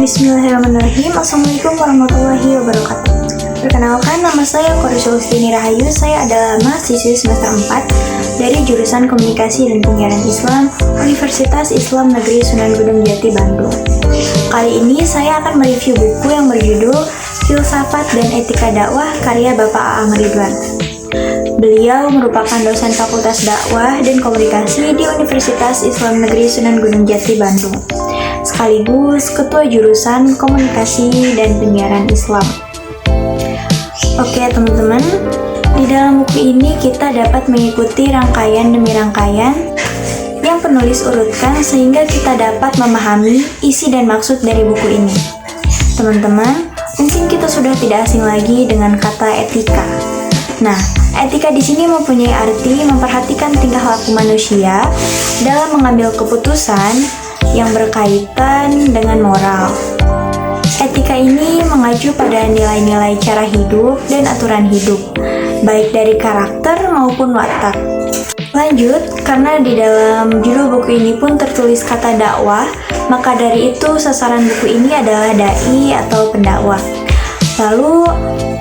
Bismillahirrahmanirrahim. Assalamualaikum warahmatullahi wabarakatuh. Perkenalkan, nama saya Qori Sulistini Rahayu. Saya adalah mahasiswi semester 4 dari jurusan Komunikasi dan Penyiaran Islam Universitas Islam Negeri Sunan Gunung Jati, Bandung. Kali ini saya akan mereview buku yang berjudul Filsafat dan Etika Dakwah karya Bapak Aang Ridwan. Beliau merupakan dosen Fakultas Dakwah dan Komunikasi di Universitas Islam Negeri Sunan Gunung Jati, Bandung, sekaligus Ketua Jurusan Komunikasi dan Penyiaran Islam. Oke teman-teman, di dalam buku ini kita dapat mengikuti rangkaian demi rangkaian yang penulis urutkan sehingga kita dapat memahami isi dan maksud dari buku ini. Teman-teman, mungkin kita sudah tidak asing lagi dengan kata etika. Nah, etika di sini mempunyai arti memperhatikan tingkah laku manusia dalam mengambil keputusan yang berkaitan dengan moral. Etika ini mengacu pada nilai-nilai cara hidup dan aturan hidup, baik dari karakter maupun watak. Lanjut, karena di dalam judul buku ini pun tertulis kata dakwah, maka dari itu sasaran buku ini adalah dai atau pendakwah. Lalu,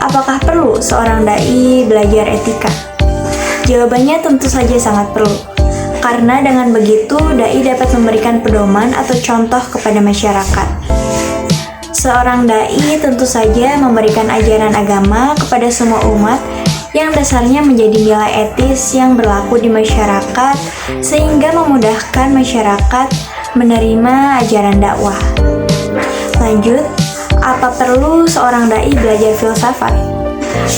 apakah perlu seorang dai belajar etika? Jawabannya tentu saja sangat perlu. Karena dengan begitu, dai dapat memberikan pedoman atau contoh kepada masyarakat. Seorang dai tentu saja memberikan ajaran agama kepada semua umat yang dasarnya menjadi nilai etis yang berlaku di masyarakat sehingga memudahkan masyarakat menerima ajaran dakwah. Lanjut, apa perlu seorang dai belajar filsafat?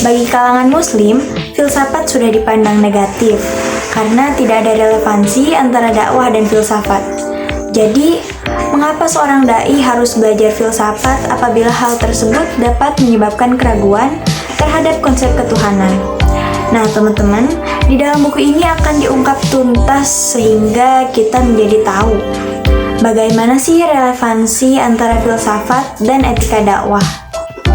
Bagi kalangan muslim, filsafat sudah dipandang negatif karena tidak ada relevansi antara dakwah dan filsafat. Jadi, mengapa seorang dai harus belajar filsafat apabila hal tersebut dapat menyebabkan keraguan terhadap konsep ketuhanan? Nah, teman-teman, di dalam buku ini akan diungkap tuntas sehingga kita menjadi tahu bagaimana sih relevansi antara filsafat dan etika dakwah.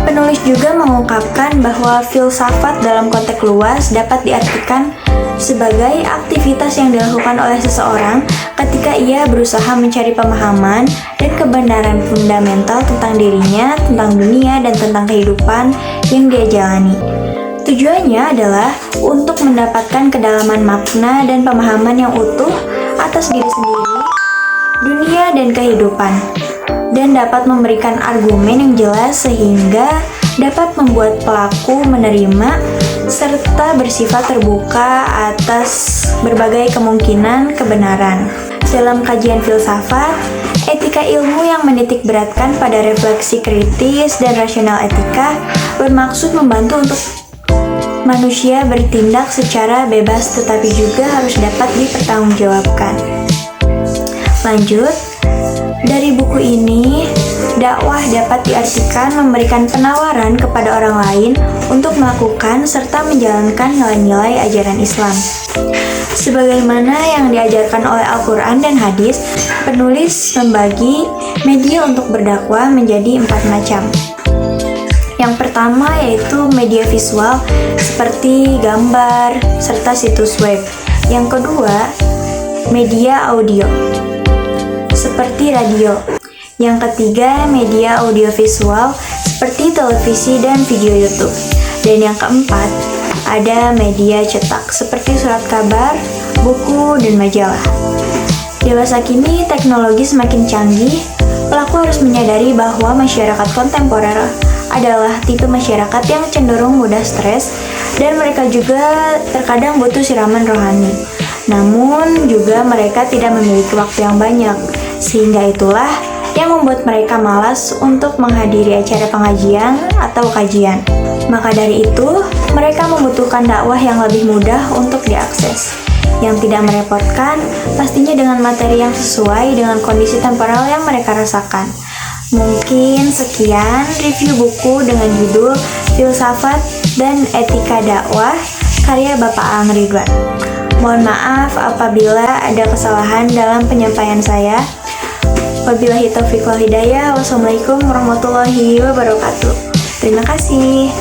Penulis juga mengungkapkan bahwa filsafat dalam konteks luas dapat diartikan sebagai aktivitas yang dilakukan oleh seseorang ketika ia berusaha mencari pemahaman dan kebenaran fundamental tentang dirinya, tentang dunia, dan tentang kehidupan yang dia jalani. Tujuannya adalah untuk mendapatkan kedalaman makna dan pemahaman yang utuh atas diri sendiri, dunia, dan kehidupan, dan dapat memberikan argumen yang jelas sehingga dapat membuat pelaku menerima serta bersifat terbuka atas berbagai kemungkinan kebenaran. Dalam kajian filsafat, etika ilmu yang menitik beratkan pada refleksi kritis dan rasional etika bermaksud membantu untuk manusia bertindak secara bebas tetapi juga harus dapat dipertanggungjawabkan. Lanjut, dari buku ini, dakwah dapat diartikan memberikan penawaran kepada orang lain untuk melakukan serta menjalankan nilai-nilai ajaran Islam. Sebagaimana yang diajarkan oleh Al-Quran dan hadis, penulis membagi media untuk berdakwah menjadi 4 macam. Yang pertama yaitu media visual seperti gambar serta situs web. Yang kedua, media audio seperti radio. Yang ketiga, media audiovisual seperti televisi dan video YouTube. Dan yang keempat, ada media cetak seperti surat kabar, buku, dan majalah. Di masa kini, teknologi semakin canggih. Pelaku harus menyadari bahwa masyarakat kontemporer adalah tipe masyarakat yang cenderung mudah stres dan mereka juga terkadang butuh siraman rohani. Namun juga mereka tidak memiliki waktu yang banyak, sehingga itulah yang membuat mereka malas untuk menghadiri acara pengajian atau kajian. Maka dari itu, mereka membutuhkan dakwah yang lebih mudah untuk diakses, yang tidak merepotkan, pastinya dengan materi yang sesuai dengan kondisi temporal yang mereka rasakan. Mungkin sekian review buku dengan judul Filsafat dan Etika Dakwah karya Bapak Aang Ridwan. Mohon maaf apabila ada kesalahan dalam penyampaian saya. Wabillahi taufiq wal hidayah. Wassalamualaikum warahmatullahi wabarakatuh. Terima kasih.